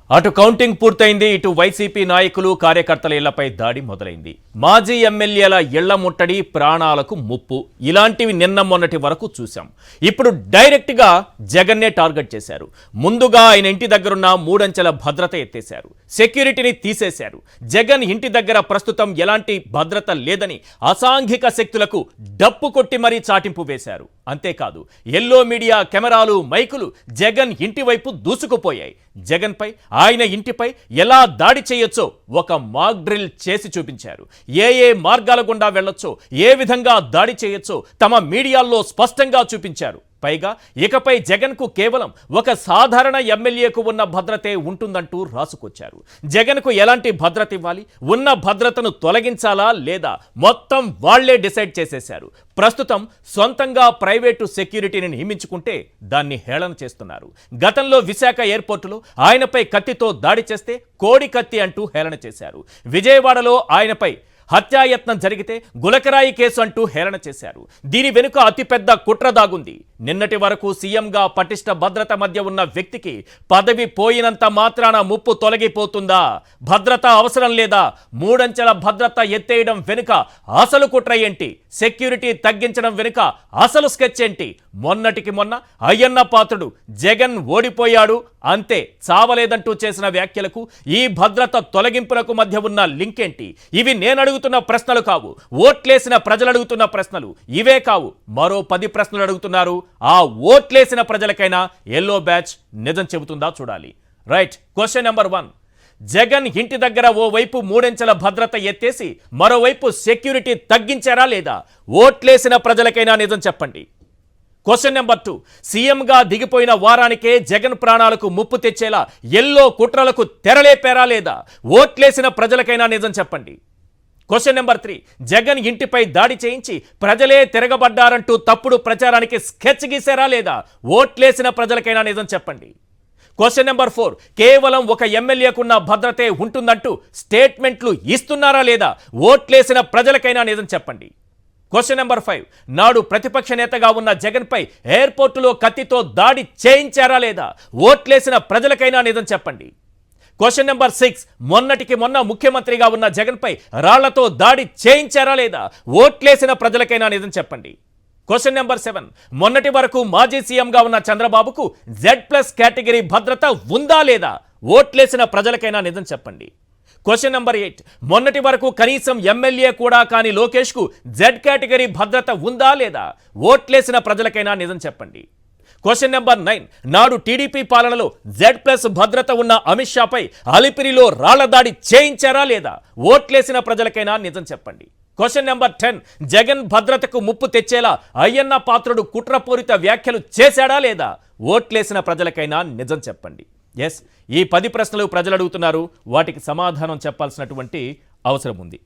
అటు కౌంటింగ్ పూర్తయింది. ఇటు వైసీపీ నాయకులు కార్యకర్తల ఇళ్లపై దాడి మొదలైంది. మాజీ ఎమ్మెల్యేల ఇళ్ల ముట్టడి, ప్రాణాలకు ముప్పు ఇలాంటివి నిన్న మొన్నటి వరకు చూశాం. ఇప్పుడు డైరెక్ట్గా జగన్నే టార్గెట్ చేశారు. ముందుగా ఆయన ఇంటి దగ్గరున్న 3 అంచెల భద్రత ఎత్తేశారు. సెక్యూరిటీని తీసేశారు. జగన్ ఇంటి దగ్గర ప్రస్తుతం ఎలాంటి భద్రత లేదని అసాంఘిక శక్తులకు డప్పు కొట్టి మరీ చాటింపు వేశారు. అంతేకాదు ఎల్లో మీడియా కెమెరాలు, మైకులు జగన్ ఇంటి వైపు దూసుకుపోయాయి. జగన్పై, ఆయన ఇంటిపై ఎలా దాడి చేయొచ్చో ఒక మాక్ డ్రిల్ చేసి చూపించారు. ఏ మార్గాల గుండా వెళ్ళొచ్చో, ఏ విధంగా దాడి చేయొచ్చో తమ మీడియాల్లో స్పష్టంగా చూపించారు. పైగా ఇకపై జగన్కు కేవలం ఒక సాధారణ ఎమ్మెల్యేకు ఉన్న భద్రతే ఉంటుందంటూ రాసుకొచ్చారు. జగన్కు ఎలాంటి భద్రత ఇవ్వాలి, ఉన్న భద్రతను తొలగించాలా లేదా మొత్తం వాళ్లే డిసైడ్ చేసేశారు. ప్రస్తుతం సొంతంగా ప్రైవేటు సెక్యూరిటీని నియమించుకుంటే దాన్ని హేళన చేస్తున్నారు. గతంలో విశాఖ ఎయిర్పోర్టులో ఆయనపై కత్తితో దాడి చేస్తే కోడి కత్తి అంటూ హేళన చేశారు. విజయవాడలో ఆయనపై హత్యాయత్నం జరిగితే గులకరాయి కేసు అంటూ హేళన చేశారు. దీని వెనుక అతిపెద్ద కుట్ర దాగుంది. నిన్నటి వరకు సీఎంగా పటిష్ట భద్రత మధ్య ఉన్న వ్యక్తికి పదవి పోయినంత మాత్రాన ముప్పు తొలగిపోతుందా? భద్రత అవసరం లేదా? 3 అంచెల భద్రత ఎత్తేయడం వెనుక అసలు కుట్ర ఏంటి? సెక్యూరిటీ తగ్గించడం వెనుక అసలు స్కెచ్ ఏంటి? మొన్నటికి మొన్న అయ్యన్న పాత్రుడు జగన్ ఓడిపోయాడు అంతే, చావలేదంటూ చేసిన వ్యాఖ్యలకు ఈ భద్రత తొలగింపులకు మధ్య ఉన్న లింక్ ఏంటి? ఇవి నేను అడుగుతున్న ప్రశ్నలు కావు, ఓట్లేసిన ప్రజలు అడుగుతున్న ప్రశ్నలు. ఇవే కావు, మరో 10 ప్రశ్నలు అడుగుతున్నారు. ఆ ఓట్లేసిన ప్రజలకైనా ఎల్లో బ్యాచ్ నిజం చెబుతుందా చూడాలి. Right, question number 1. జగన్ ఇంటి దగ్గర ఓవైపు 3 అంచెల భద్రత ఎత్తేసి మరోవైపు సెక్యూరిటీ తగ్గించారా లేదా? ఓట్లేసిన ప్రజలకైనా నిజం చెప్పండి. Question number 2. సీఎంగా దిగిపోయిన వారానికే జగన్ ప్రాణాలకు ముప్పు తెచ్చేలా ఎల్లో కుట్రలకు తెరలేపారా లేదా? ఓట్లేసిన ప్రజలకైనా నిజం చెప్పండి. Question number 3. జగన్ ఇంటిపై దాడి చేయించి ప్రజలే తిరగబడ్డారంటూ తప్పుడు ప్రచారానికి స్కెచ్ గీసారా లేదా? ఓట్లేసిన ప్రజలకైనా నిజం చెప్పండి. Question number 4. కేవలం ఒక ఎమ్మెల్యేకున్న భద్రతే ఉంటుందంటూ స్టేట్మెంట్లు ఇస్తున్నారా లేదా? ఓట్లేసిన ప్రజలకైనా నిజం చెప్పండి. Question number 5. నాడు ప్రతిపక్ష నేతగా ఉన్న జగన్పై ఎయిర్పోర్టులో కత్తితో దాడి చేయించారా లేదా? ఓట్లేసిన ప్రజలకైనా నిజం చెప్పండి. Question number 6. మొన్నటికి మొన్న ముఖ్యమంత్రిగా ఉన్న జగన్పై రాళ్లతో దాడి చేయించారా లేదా? ఓట్లేసిన ప్రజలకైనా నిజం చెప్పండి. Question number 7. మొన్నటి వరకు మాజీ సీఎంగా ఉన్న చంద్రబాబుకు Z+ కేటగిరీ భద్రత ఉందా లేదా? ఓట్లేసిన ప్రజలకైనా నిజం చెప్పండి. Question number 8. మొన్నటి వరకు కనీసం ఎమ్మెల్యే కూడా కాని లోకేష్కు Z కేటగిరీ భద్రత ఉందా లేదా? ఓట్లేసిన ప్రజలకైనా నిజం చెప్పండి. Question number 9. నాడు టీడీపీ పాలనలో Z+ భద్రత ఉన్న అమిత్ షాపై అలిపిరిలో రాళ్ల దాడి చేయించారా లేదా? ఓట్లేసిన ప్రజలకైనా నిజం చెప్పండి. Question number 10. జగన్ భద్రతకు ముప్పు తెచ్చేలా అయ్యన్న పాత్రుడు కుట్రపూరిత వ్యాఖ్యలు చేశాడా లేదా? ఓట్లేసిన ప్రజలకైనా నిజం చెప్పండి. ఎస్, ఈ 10 ప్రశ్నలు ప్రజలు అడుగుతున్నారు. వాటికి సమాధానం చెప్పాల్సినటువంటి అవసరం ఉంది.